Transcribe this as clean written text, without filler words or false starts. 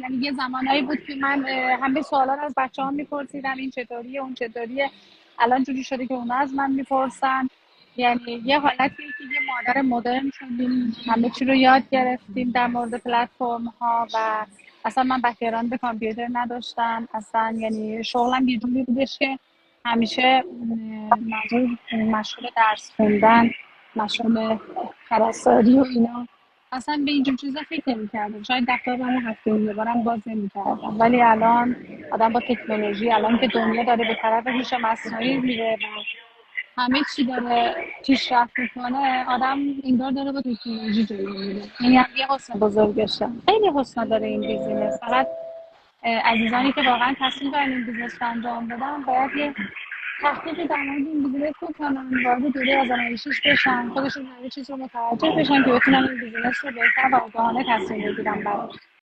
یعنی یه زمانایی بود که من همه سوالا رو از بچه‌ها می‌پرسیدم، این چطوریه اون چطوریه. الان جوری شده که اونا از من میپرسن. یعنی یه حالتیه که یه مادر مدرن شدیم، همه چی رو یاد گرفتیم در مورد پلتفرم ها. و اصلا من بک‌گراند به کامپیوتر نداشتم اصلا، یعنی شغلم یه جوری بودش که همیشه منظور مشغول درس خوندن، مشغول پرستاری و اینا، اصلا به اینجور چیزا فکر نمی‌کردم. شاید دفترمو هفته یه بارم باز نمی‌کردم. ولی الان آدم با تکنولوژی، الان که دنیا داره به طرف هوش مصنوعی میره و همه چی داره پیشرفت میکنه، آدم انگار داره با تکنولوژی جلو میره. این هم یه حسن بزرگشه. خیلی حسن داره این بیزینس. فقط عزیزانی که واقعا تصمیم دارن این بیزنس رو انجام بدن باید یه تحقیقی در مورد این بیزینس بکنن، وارد دوره آزمایشیش بشن، خودشون همه چیز رو متوجه بشن که بتونن این بیزینس رو بهتر و آگاهانه تصمیم بگیرن براش.